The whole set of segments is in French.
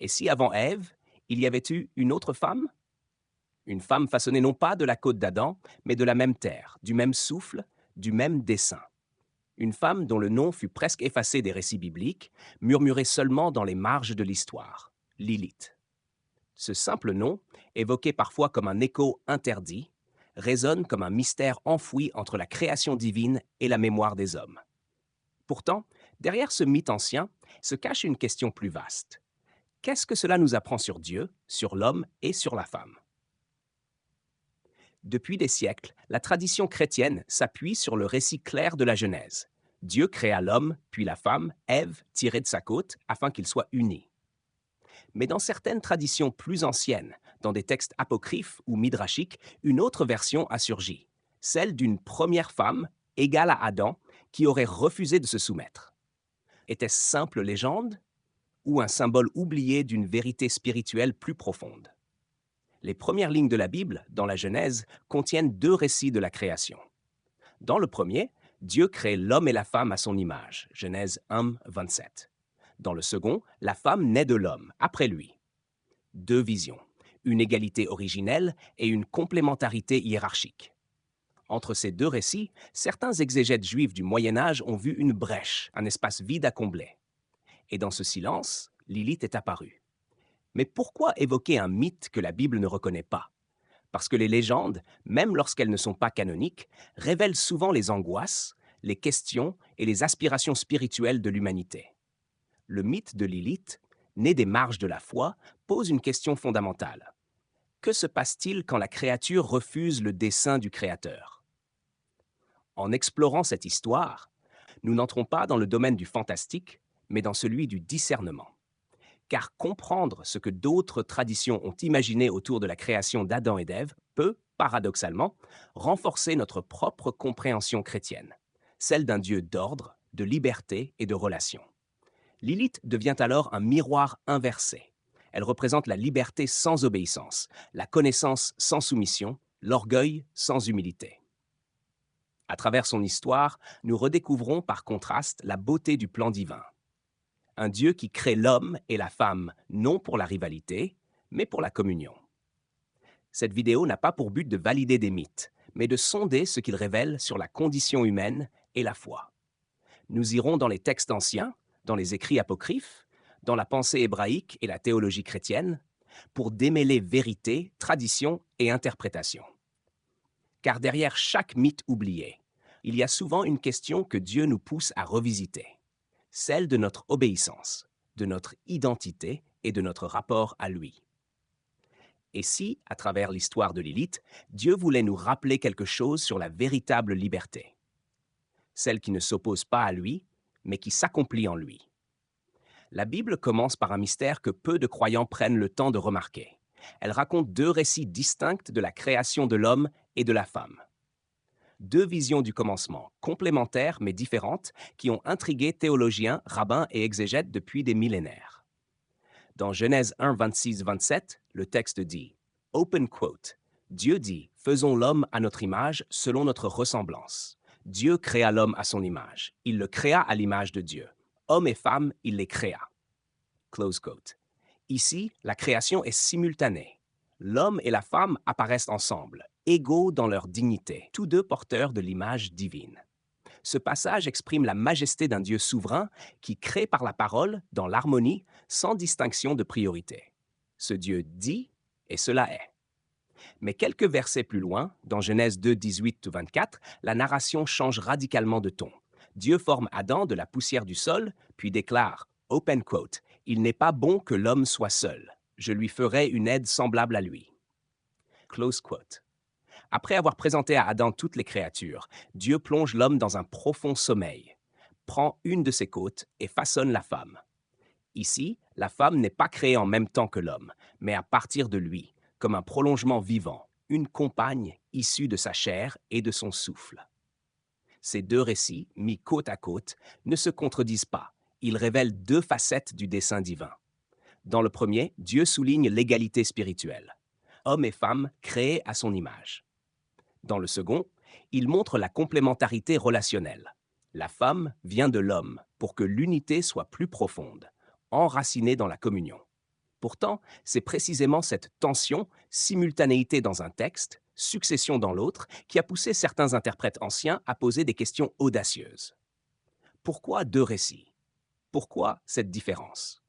Et si avant Ève, il y avait eu une autre femme? Une femme façonnée non pas de la côte d'Adam, mais de la même terre, du même souffle, du même dessein. Une femme dont le nom fut presque effacé des récits bibliques, murmuré seulement dans les marges de l'histoire, Lilith. Ce simple nom, évoqué parfois comme un écho interdit, résonne comme un mystère enfoui entre la création divine et la mémoire des hommes. Pourtant, derrière ce mythe ancien se cache une question plus vaste. Qu'est-ce que cela nous apprend sur Dieu, sur l'homme et sur la femme? Depuis des siècles, la tradition chrétienne s'appuie sur le récit clair de la Genèse. Dieu créa l'homme, puis la femme, Ève, tirée de sa côte, afin qu'ils soient unis. Mais dans certaines traditions plus anciennes, dans des textes apocryphes ou midrashiques, une autre version a surgi, celle d'une première femme, égale à Adam, qui aurait refusé de se soumettre. Était-ce simple légende ou un symbole oublié d'une vérité spirituelle plus profonde? Les premières lignes de la Bible, dans la Genèse, contiennent deux récits de la création. Dans le premier, Dieu crée l'homme et la femme à son image, Genèse 1, 27. Dans le second, la femme naît de l'homme, après lui. Deux visions, une égalité originelle et une complémentarité hiérarchique. Entre ces deux récits, certains exégètes juifs du Moyen Âge ont vu une brèche, un espace vide à combler. Et dans ce silence, Lilith est apparue. Mais pourquoi évoquer un mythe que la Bible ne reconnaît pas? Parce que les légendes, même lorsqu'elles ne sont pas canoniques, révèlent souvent les angoisses, les questions et les aspirations spirituelles de l'humanité. Le mythe de Lilith, né des marges de la foi, pose une question fondamentale. Que se passe-t-il quand la créature refuse le dessein du Créateur? En explorant cette histoire, nous n'entrons pas dans le domaine du fantastique, mais dans celui du discernement. Car comprendre ce que d'autres traditions ont imaginé autour de la création d'Adam et d'Ève peut, paradoxalement, renforcer notre propre compréhension chrétienne, celle d'un Dieu d'ordre, de liberté et de relation. Lilith devient alors un miroir inversé. Elle représente la liberté sans obéissance, la connaissance sans soumission, l'orgueil sans humilité. À travers son histoire, nous redécouvrons par contraste la beauté du plan divin. Un Dieu qui crée l'homme et la femme non pour la rivalité, mais pour la communion. Cette vidéo n'a pas pour but de valider des mythes, mais de sonder ce qu'ils révèlent sur la condition humaine et la foi. Nous irons dans les textes anciens, dans les écrits apocryphes, dans la pensée hébraïque et la théologie chrétienne, pour démêler vérité, tradition et interprétation. Car derrière chaque mythe oublié, il y a souvent une question que Dieu nous pousse à revisiter, celle de notre obéissance, de notre identité et de notre rapport à lui. Et si, à travers l'histoire de Lilith, Dieu voulait nous rappeler quelque chose sur la véritable liberté, celle qui ne s'oppose pas à lui, mais qui s'accomplit en lui. La Bible commence par un mystère que peu de croyants prennent le temps de remarquer. Elle raconte deux récits distincts de la création de l'homme et de la femme. Deux visions du commencement, complémentaires mais différentes, qui ont intrigué théologiens, rabbins et exégètes depuis des millénaires. Dans Genèse 1, 26-27, le texte dit, open quote, Dieu dit, faisons l'homme à notre image, selon notre ressemblance. Dieu créa l'homme à son image. Il le créa à l'image de Dieu. Hommes et femmes, il les créa. Close quote. Ici, la création est simultanée. L'homme et la femme apparaissent ensemble, égaux dans leur dignité, tous deux porteurs de l'image divine. Ce passage exprime la majesté d'un Dieu souverain qui crée par la parole, dans l'harmonie, sans distinction de priorité. Ce Dieu dit, et cela est. Mais quelques versets plus loin, dans Genèse 2, 18-24, la narration change radicalement de ton. Dieu forme Adam de la poussière du sol, puis déclare, open quote, il n'est pas bon que l'homme soit seul. Je lui ferai une aide semblable à lui. Close quote. Après avoir présenté à Adam toutes les créatures, Dieu plonge l'homme dans un profond sommeil, prend une de ses côtes et façonne la femme. Ici, la femme n'est pas créée en même temps que l'homme, mais à partir de lui, comme un prolongement vivant, une compagne issue de sa chair et de son souffle. Ces deux récits, mis côte à côte, ne se contredisent pas. Ils révèlent deux facettes du dessein divin. Dans le premier, Dieu souligne l'égalité spirituelle. Hommes et femmes créés à son image. Dans le second, il montre la complémentarité relationnelle. La femme vient de l'homme pour que l'unité soit plus profonde, enracinée dans la communion. Pourtant, c'est précisément cette tension, simultanéité dans un texte, succession dans l'autre, qui a poussé certains interprètes anciens à poser des questions audacieuses. Pourquoi deux récits? Pourquoi cette différence?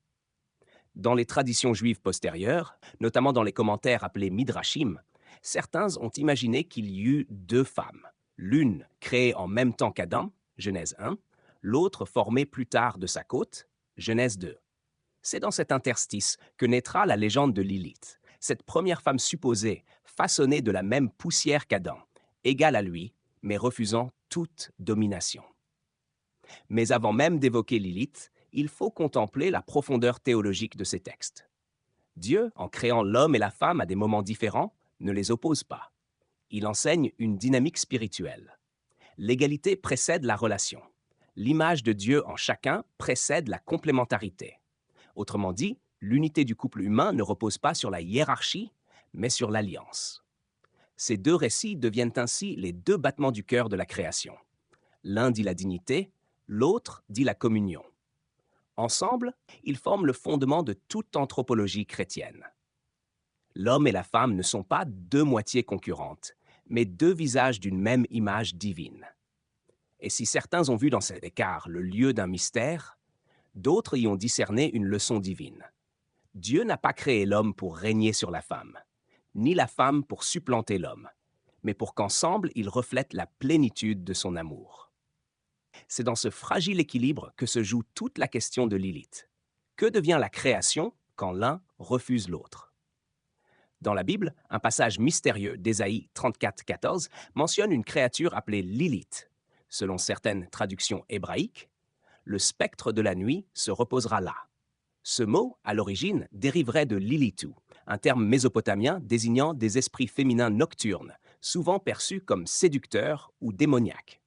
Dans les traditions juives postérieures, notamment dans les commentaires appelés Midrashim, certains ont imaginé qu'il y eut deux femmes, l'une créée en même temps qu'Adam, Genèse 1, l'autre formée plus tard de sa côte, Genèse 2. C'est dans cet interstice que naîtra la légende de Lilith, cette première femme supposée, façonnée de la même poussière qu'Adam, égale à lui, mais refusant toute domination. Mais avant même d'évoquer Lilith, il faut contempler la profondeur théologique de ces textes. Dieu, en créant l'homme et la femme à des moments différents, ne les oppose pas. Il enseigne une dynamique spirituelle. L'égalité précède la relation. L'image de Dieu en chacun précède la complémentarité. Autrement dit, l'unité du couple humain ne repose pas sur la hiérarchie, mais sur l'alliance. Ces deux récits deviennent ainsi les deux battements du cœur de la création. L'un dit la dignité, l'autre dit la communion. Ensemble, ils forment le fondement de toute anthropologie chrétienne. L'homme et la femme ne sont pas deux moitiés concurrentes, mais deux visages d'une même image divine. Et si certains ont vu dans cet écart le lieu d'un mystère, d'autres y ont discerné une leçon divine. Dieu n'a pas créé l'homme pour régner sur la femme, ni la femme pour supplanter l'homme, mais pour qu'ensemble ils reflètent la plénitude de son amour. C'est dans ce fragile équilibre que se joue toute la question de Lilith. Que devient la création quand l'un refuse l'autre? Dans la Bible, un passage mystérieux d'Ésaïe 34, 14 mentionne une créature appelée Lilith. Selon certaines traductions hébraïques, le spectre de la nuit se reposera là. Ce mot, à l'origine, dériverait de Lilitu, un terme mésopotamien désignant des esprits féminins nocturnes, souvent perçus comme séducteurs ou démoniaques.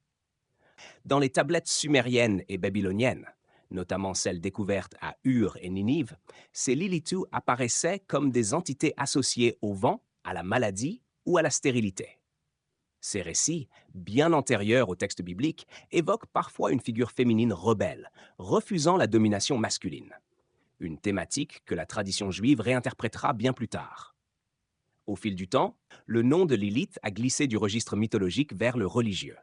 Dans les tablettes sumériennes et babyloniennes, notamment celles découvertes à Ur et Ninive, ces Lilitu apparaissaient comme des entités associées au vent, à la maladie ou à la stérilité. Ces récits, bien antérieurs au texte biblique, évoquent parfois une figure féminine rebelle, refusant la domination masculine. Une thématique que la tradition juive réinterprétera bien plus tard. Au fil du temps, le nom de Lilith a glissé du registre mythologique vers le religieux.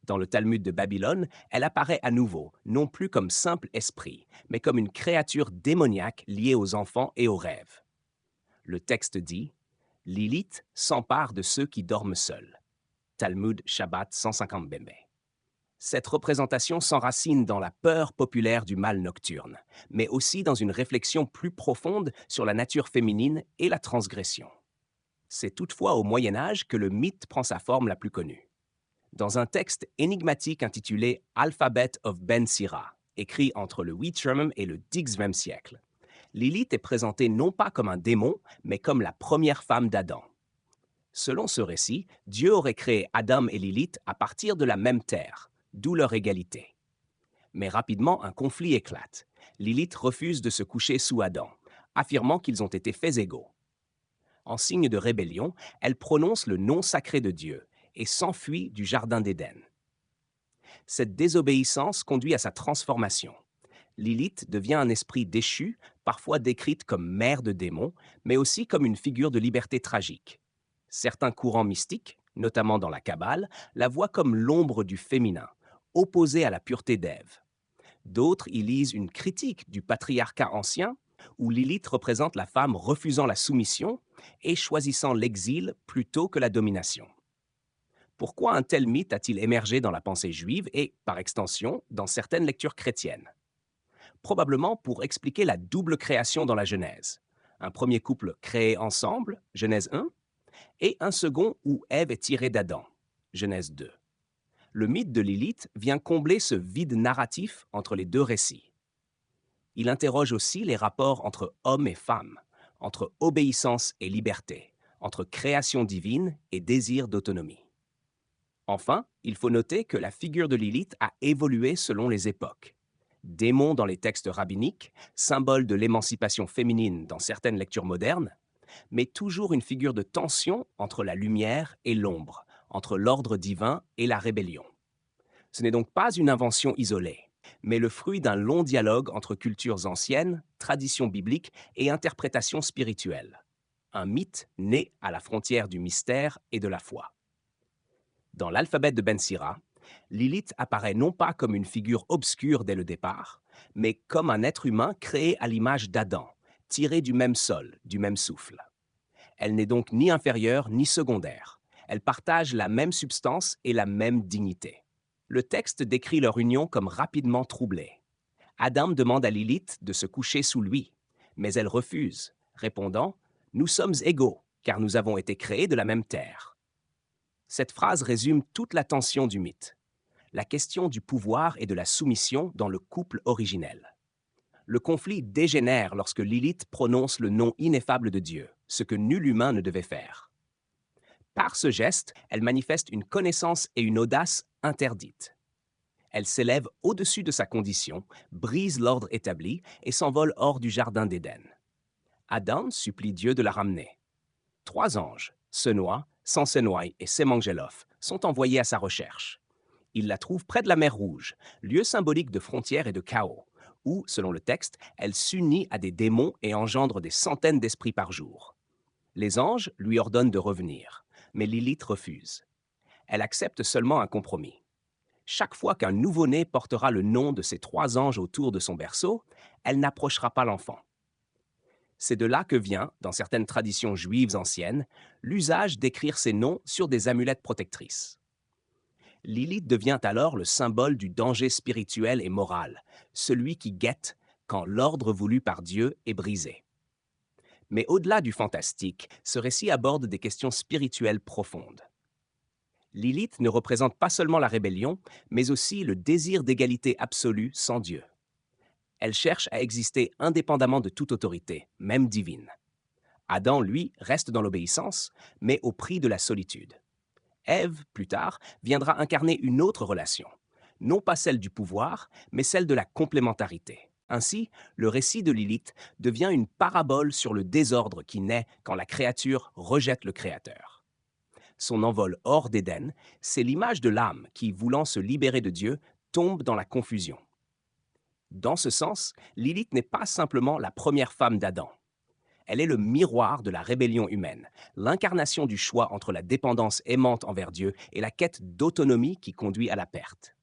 Dans le Talmud de Babylone, elle apparaît à nouveau, non plus comme simple esprit, mais comme une créature démoniaque liée aux enfants et aux rêves. Le texte dit « Lilith s'empare de ceux qui dorment seuls ». Talmud Shabbat 150 Bembe. Cette représentation s'enracine dans la peur populaire du mal nocturne, mais aussi dans une réflexion plus profonde sur la nature féminine et la transgression. C'est toutefois au Moyen Âge que le mythe prend sa forme la plus connue. Dans un texte énigmatique intitulé Alphabet of Ben Sira, écrit entre le 8e et le 10e siècle, Lilith est présentée non pas comme un démon, mais comme la première femme d'Adam. Selon ce récit, Dieu aurait créé Adam et Lilith à partir de la même terre, d'où leur égalité. Mais rapidement, un conflit éclate. Lilith refuse de se coucher sous Adam, affirmant qu'ils ont été faits égaux. En signe de rébellion, elle prononce le nom sacré de Dieu et s'enfuit du jardin d'Éden. Cette désobéissance conduit à sa transformation. Lilith devient un esprit déchu, parfois décrite comme mère de démons, mais aussi comme une figure de liberté tragique. Certains courants mystiques, notamment dans la Kabbale, la voient comme l'ombre du féminin, opposée à la pureté d'Ève. D'autres y lisent une critique du patriarcat ancien, où Lilith représente la femme refusant la soumission et choisissant l'exil plutôt que la domination. Pourquoi un tel mythe a-t-il émergé dans la pensée juive et, par extension, dans certaines lectures chrétiennes? Probablement pour expliquer la double création dans la Genèse. Un premier couple créé ensemble, Genèse 1, et un second où Ève est tirée d'Adam, Genèse 2. Le mythe de Lilith vient combler ce vide narratif entre les deux récits. Il interroge aussi les rapports entre hommes et femmes, entre obéissance et liberté, entre création divine et désir d'autonomie. Enfin, il faut noter que la figure de Lilith a évolué selon les époques. Démon dans les textes rabbiniques, symbole de l'émancipation féminine dans certaines lectures modernes, mais toujours une figure de tension entre la lumière et l'ombre, entre l'ordre divin et la rébellion. Ce n'est donc pas une invention isolée, mais le fruit d'un long dialogue entre cultures anciennes, traditions bibliques et interprétations spirituelles. Un mythe né à la frontière du mystère et de la foi. Dans l'alphabet de Ben Sira, Lilith apparaît non pas comme une figure obscure dès le départ, mais comme un être humain créé à l'image d'Adam, tiré du même sol, du même souffle. Elle n'est donc ni inférieure ni secondaire. Elle partage la même substance et la même dignité. Le texte décrit leur union comme rapidement troublée. Adam demande à Lilith de se coucher sous lui, mais elle refuse, répondant « Nous sommes égaux, car nous avons été créés de la même terre ». Cette phrase résume toute la tension du mythe, la question du pouvoir et de la soumission dans le couple originel. Le conflit dégénère lorsque Lilith prononce le nom ineffable de Dieu, ce que nul humain ne devait faire. Par ce geste, elle manifeste une connaissance et une audace interdites. Elle s'élève au-dessus de sa condition, brise l'ordre établi et s'envole hors du jardin d'Éden. Adam supplie Dieu de la ramener. 3 anges, Senoï, Sansenoï et Sémangélof, sont envoyés à sa recherche. Ils la trouvent près de la mer Rouge, lieu symbolique de frontière et de chaos, où, selon le texte, elle s'unit à des démons et engendre des centaines d'esprits par jour. Les anges lui ordonnent de revenir, mais Lilith refuse. Elle accepte seulement un compromis. Chaque fois qu'un nouveau-né portera le nom de ces 3 anges autour de son berceau, elle n'approchera pas l'enfant. C'est de là que vient, dans certaines traditions juives anciennes, l'usage d'écrire ces noms sur des amulettes protectrices. Lilith devient alors le symbole du danger spirituel et moral, celui qui guette quand l'ordre voulu par Dieu est brisé. Mais au-delà du fantastique, ce récit aborde des questions spirituelles profondes. Lilith ne représente pas seulement la rébellion, mais aussi le désir d'égalité absolue sans Dieu. Elle cherche à exister indépendamment de toute autorité, même divine. Adam, lui, reste dans l'obéissance, mais au prix de la solitude. Ève, plus tard, viendra incarner une autre relation, non pas celle du pouvoir, mais celle de la complémentarité. Ainsi, le récit de Lilith devient une parabole sur le désordre qui naît quand la créature rejette le Créateur. Son envol hors d'Éden, c'est l'image de l'âme qui, voulant se libérer de Dieu, tombe dans la confusion. Dans ce sens, Lilith n'est pas simplement la première femme d'Adam. Elle est le miroir de la rébellion humaine, l'incarnation du choix entre la dépendance aimante envers Dieu et la quête d'autonomie qui conduit à la perte.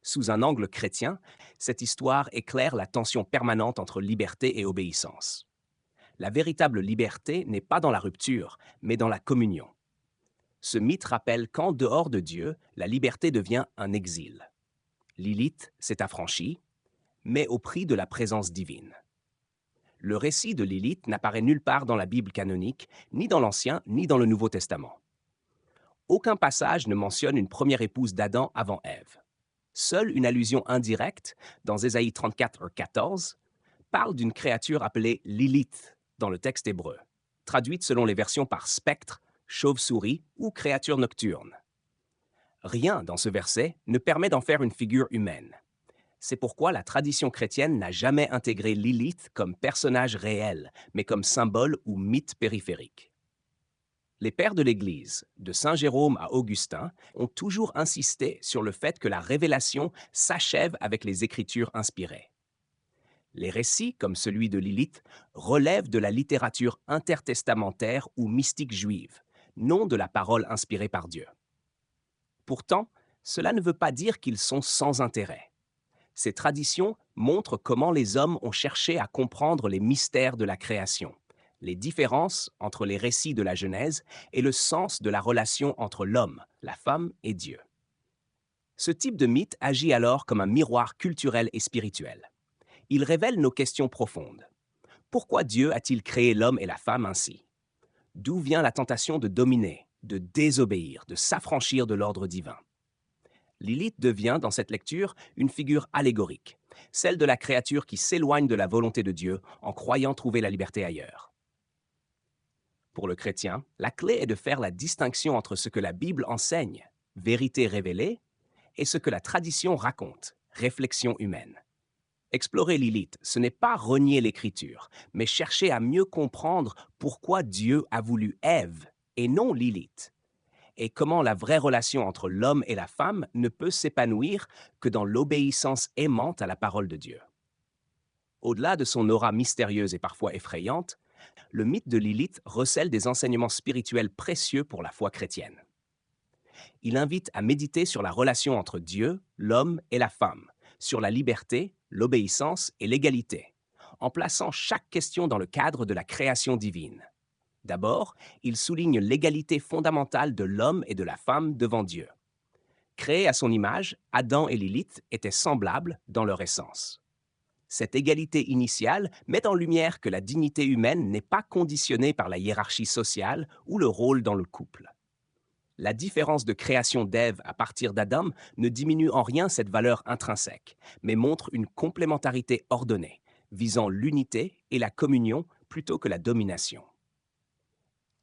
Sous un angle chrétien, cette histoire éclaire la tension permanente entre liberté et obéissance. La véritable liberté n'est pas dans la rupture, mais dans la communion. Ce mythe rappelle qu'en dehors de Dieu, la liberté devient un exil. Lilith s'est affranchie, mais au prix de la présence divine. Le récit de Lilith n'apparaît nulle part dans la Bible canonique, ni dans l'Ancien, ni dans le Nouveau Testament. Aucun passage ne mentionne une première épouse d'Adam avant Ève. Seule une allusion indirecte, dans Ésaïe 34, 14, parle d'une créature appelée Lilith dans le texte hébreu, traduite selon les versions par spectre, chauve-souris ou créature nocturne. Rien dans ce verset ne permet d'en faire une figure humaine. C'est pourquoi la tradition chrétienne n'a jamais intégré Lilith comme personnage réel, mais comme symbole ou mythe périphérique. Les pères de l'Église, de Saint Jérôme à Augustin, ont toujours insisté sur le fait que la révélation s'achève avec les Écritures inspirées. Les récits, comme celui de Lilith, relèvent de la littérature intertestamentaire ou mystique juive, non de la parole inspirée par Dieu. Pourtant, cela ne veut pas dire qu'ils sont sans intérêt. Ces traditions montrent comment les hommes ont cherché à comprendre les mystères de la création, les différences entre les récits de la Genèse et le sens de la relation entre l'homme, la femme et Dieu. Ce type de mythe agit alors comme un miroir culturel et spirituel. Il révèle nos questions profondes. Pourquoi Dieu a-t-il créé l'homme et la femme ainsi? D'où vient la tentation de dominer, de désobéir, de s'affranchir de l'ordre divin? Lilith devient, dans cette lecture, une figure allégorique, celle de la créature qui s'éloigne de la volonté de Dieu en croyant trouver la liberté ailleurs. Pour le chrétien, la clé est de faire la distinction entre ce que la Bible enseigne, vérité révélée, et ce que la tradition raconte, réflexion humaine. Explorer Lilith, ce n'est pas renier l'Écriture, mais chercher à mieux comprendre pourquoi Dieu a voulu Ève et non Lilith, et comment la vraie relation entre l'homme et la femme ne peut s'épanouir que dans l'obéissance aimante à la parole de Dieu. Au-delà de son aura mystérieuse et parfois effrayante, le mythe de Lilith recèle des enseignements spirituels précieux pour la foi chrétienne. Il invite à méditer sur la relation entre Dieu, l'homme et la femme, sur la liberté, l'obéissance et l'égalité, en plaçant chaque question dans le cadre de la création divine. D'abord, il souligne l'égalité fondamentale de l'homme et de la femme devant Dieu. Créés à son image, Adam et Lilith étaient semblables dans leur essence. Cette égalité initiale met en lumière que la dignité humaine n'est pas conditionnée par la hiérarchie sociale ou le rôle dans le couple. La différence de création d'Ève à partir d'Adam ne diminue en rien cette valeur intrinsèque, mais montre une complémentarité ordonnée, visant l'unité et la communion plutôt que la domination.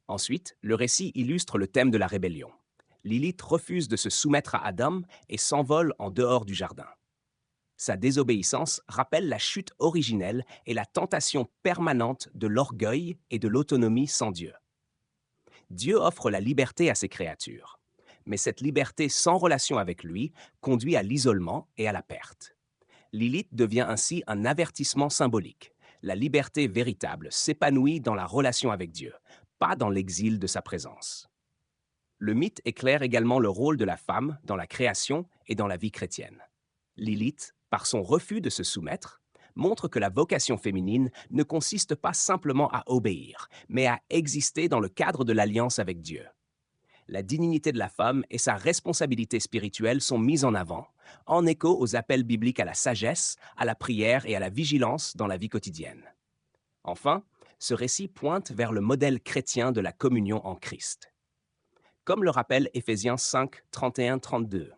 Ensuite, le récit illustre le thème de la rébellion. Lilith refuse de se soumettre à Adam et s'envole en dehors du jardin. Sa désobéissance rappelle la chute originelle et la tentation permanente de l'orgueil et de l'autonomie sans Dieu. Dieu offre la liberté à ses créatures, mais cette liberté sans relation avec lui conduit à l'isolement et à la perte. Lilith devient ainsi un avertissement symbolique. La liberté véritable s'épanouit dans la relation avec Dieu, pas dans l'exil de sa présence. Le mythe éclaire également le rôle de la femme dans la création et dans la vie chrétienne. Lilith, par son refus de se soumettre, montre que la vocation féminine ne consiste pas simplement à obéir, mais à exister dans le cadre de l'alliance avec Dieu. La dignité de la femme et sa responsabilité spirituelle sont mises en avant, en écho aux appels bibliques à la sagesse, à la prière et à la vigilance dans la vie quotidienne. Enfin, ce récit pointe vers le modèle chrétien de la communion en Christ. Comme le rappelle Éphésiens 5, 31-32.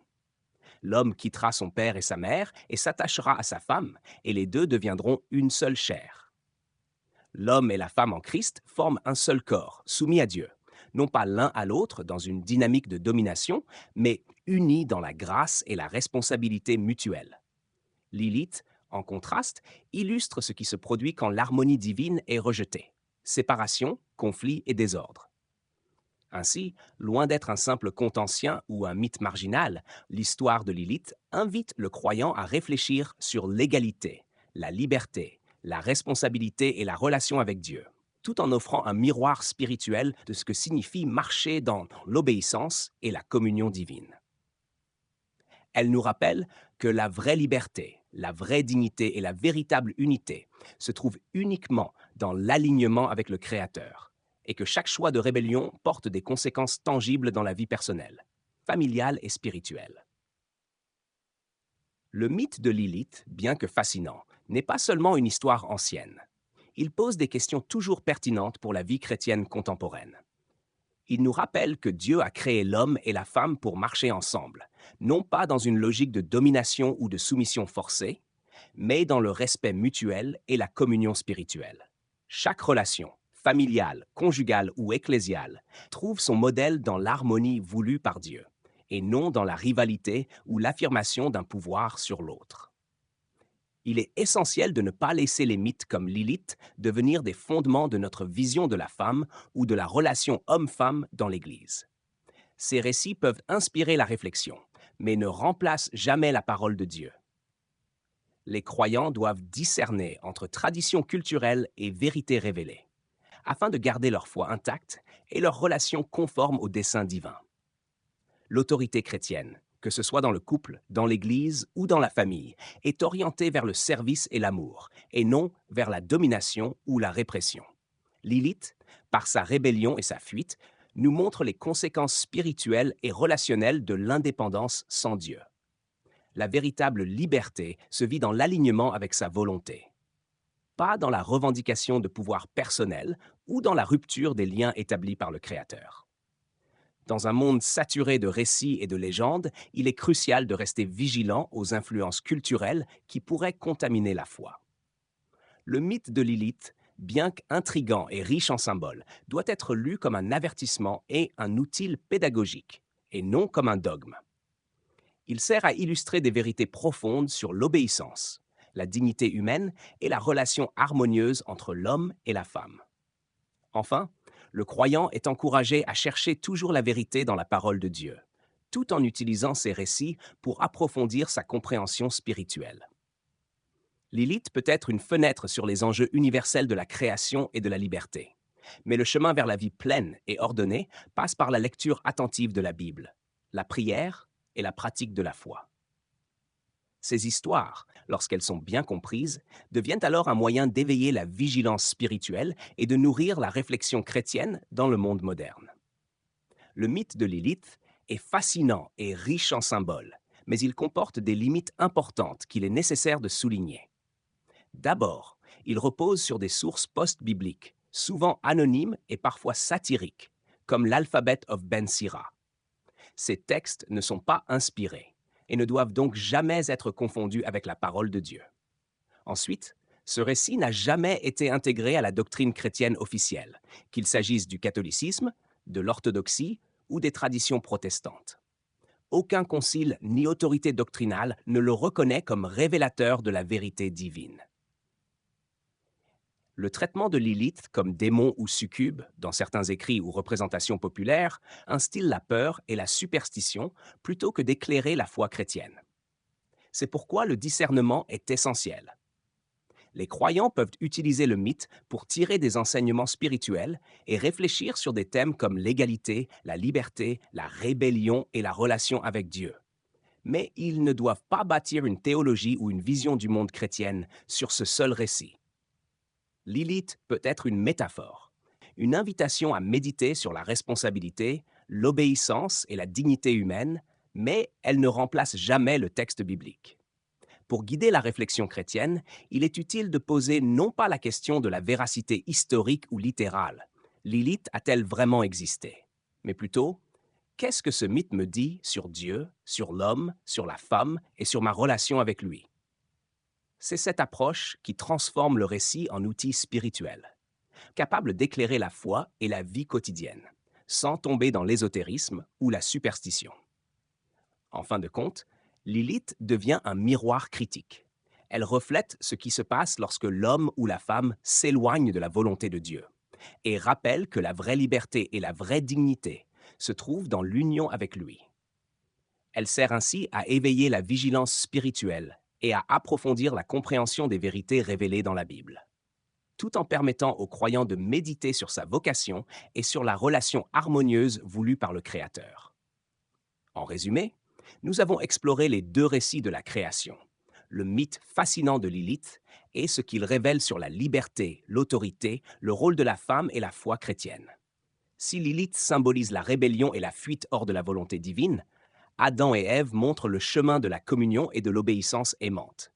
L'homme quittera son père et sa mère et s'attachera à sa femme, et les deux deviendront une seule chair. L'homme et la femme en Christ forment un seul corps, soumis à Dieu, non pas l'un à l'autre dans une dynamique de domination, mais unis dans la grâce et la responsabilité mutuelle. Lilith, en contraste, illustre ce qui se produit quand l'harmonie divine est rejetée: séparation, conflit et désordre. Ainsi, loin d'être un simple conte ancien ou un mythe marginal, l'histoire de Lilith invite le croyant à réfléchir sur l'égalité, la liberté, la responsabilité et la relation avec Dieu, tout en offrant un miroir spirituel de ce que signifie marcher dans l'obéissance et la communion divine. Elle nous rappelle que la vraie liberté, la vraie dignité et la véritable unité se trouvent uniquement dans l'alignement avec le Créateur, et que chaque choix de rébellion porte des conséquences tangibles dans la vie personnelle, familiale et spirituelle. Le mythe de Lilith, bien que fascinant, n'est pas seulement une histoire ancienne. Il pose des questions toujours pertinentes pour la vie chrétienne contemporaine. Il nous rappelle que Dieu a créé l'homme et la femme pour marcher ensemble, non pas dans une logique de domination ou de soumission forcée, mais dans le respect mutuel et la communion spirituelle. Chaque relation, familiale, conjugale ou ecclésiale, trouve son modèle dans l'harmonie voulue par Dieu, et non dans la rivalité ou l'affirmation d'un pouvoir sur l'autre. Il est essentiel de ne pas laisser les mythes comme Lilith devenir des fondements de notre vision de la femme ou de la relation homme-femme dans l'Église. Ces récits peuvent inspirer la réflexion, mais ne remplacent jamais la parole de Dieu. Les croyants doivent discerner entre tradition culturelle et vérité révélée, afin de garder leur foi intacte et leur relation conforme au dessein divin. L'autorité chrétienne, que ce soit dans le couple, dans l'Église ou dans la famille, est orientée vers le service et l'amour, et non vers la domination ou la répression. Lilith, par sa rébellion et sa fuite, nous montre les conséquences spirituelles et relationnelles de l'indépendance sans Dieu. La véritable liberté se vit dans l'alignement avec sa volonté, pas dans la revendication de pouvoir personnel ou dans la rupture des liens établis par le Créateur. Dans un monde saturé de récits et de légendes, il est crucial de rester vigilant aux influences culturelles qui pourraient contaminer la foi. Le mythe de Lilith, bien qu'intrigant et riche en symboles, doit être lu comme un avertissement et un outil pédagogique, et non comme un dogme. Il sert à illustrer des vérités profondes sur l'obéissance, la dignité humaine et la relation harmonieuse entre l'homme et la femme. Enfin, Le croyant est encouragé à chercher toujours la vérité dans la parole de Dieu, tout en utilisant ces récits pour approfondir sa compréhension spirituelle. Lilith peut être une fenêtre sur les enjeux universels de la création et de la liberté. Mais le chemin vers la vie pleine et ordonnée passe par la lecture attentive de la Bible, la prière et la pratique de la foi. Ces histoires, lorsqu'elles sont bien comprises, deviennent alors un moyen d'éveiller la vigilance spirituelle et de nourrir la réflexion chrétienne dans le monde moderne. Le mythe de Lilith est fascinant et riche en symboles, mais il comporte des limites importantes qu'il est nécessaire de souligner. D'abord, il repose sur des sources post-bibliques, souvent anonymes et parfois satiriques, comme l'Alphabet of Ben Sira. Ces textes ne sont pas inspirés et ne doivent donc jamais être confondus avec la parole de Dieu. Ensuite, ce récit n'a jamais été intégré à la doctrine chrétienne officielle, qu'il s'agisse du catholicisme, de l'orthodoxie ou des traditions protestantes. Aucun concile ni autorité doctrinale ne le reconnaît comme révélateur de la vérité divine. Le traitement de Lilith comme démon ou succube, dans certains écrits ou représentations populaires, instille la peur et la superstition plutôt que d'éclairer la foi chrétienne. C'est pourquoi le discernement est essentiel. Les croyants peuvent utiliser le mythe pour tirer des enseignements spirituels et réfléchir sur des thèmes comme l'égalité, la liberté, la rébellion et la relation avec Dieu. Mais ils ne doivent pas bâtir une théologie ou une vision du monde chrétienne sur ce seul récit. Lilith peut être une métaphore, une invitation à méditer sur la responsabilité, l'obéissance et la dignité humaine, mais elle ne remplace jamais le texte biblique. Pour guider la réflexion chrétienne, il est utile de poser non pas la question de la véracité historique ou littérale, Lilith a-t-elle vraiment existé, mais plutôt, qu'est-ce que ce mythe me dit sur Dieu, sur l'homme, sur la femme et sur ma relation avec lui? C'est cette approche qui transforme le récit en outil spirituel, capable d'éclairer la foi et la vie quotidienne, sans tomber dans l'ésotérisme ou la superstition. En fin de compte, Lilith devient un miroir critique. Elle reflète ce qui se passe lorsque l'homme ou la femme s'éloigne de la volonté de Dieu et rappelle que la vraie liberté et la vraie dignité se trouvent dans l'union avec lui. Elle sert ainsi à éveiller la vigilance spirituelle et à approfondir la compréhension des vérités révélées dans la Bible, tout en permettant aux croyants de méditer sur sa vocation et sur la relation harmonieuse voulue par le Créateur. En résumé, nous avons exploré les deux récits de la création, le mythe fascinant de Lilith et ce qu'il révèle sur la liberté, l'autorité, le rôle de la femme et la foi chrétienne. Si Lilith symbolise la rébellion et la fuite hors de la volonté divine, Adam et Ève montrent le chemin de la communion et de l'obéissance aimante.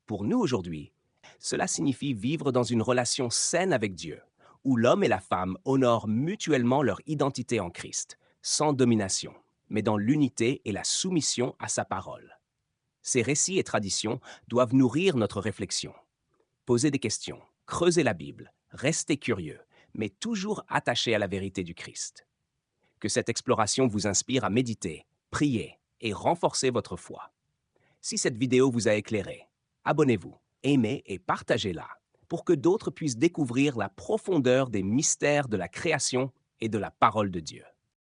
Pour nous aujourd'hui, cela signifie vivre dans une relation saine avec Dieu, où l'homme et la femme honorent mutuellement leur identité en Christ, sans domination, mais dans l'unité et la soumission à sa parole. Ces récits et traditions doivent nourrir notre réflexion. Poser des questions, creuser la Bible, rester curieux, mais toujours attaché à la vérité du Christ. Que cette exploration vous inspire à méditer, prier et renforcer votre foi. Si cette vidéo vous a éclairé, abonnez-vous, aimez et partagez-la pour que d'autres puissent découvrir la profondeur des mystères de la création et de la parole de Dieu.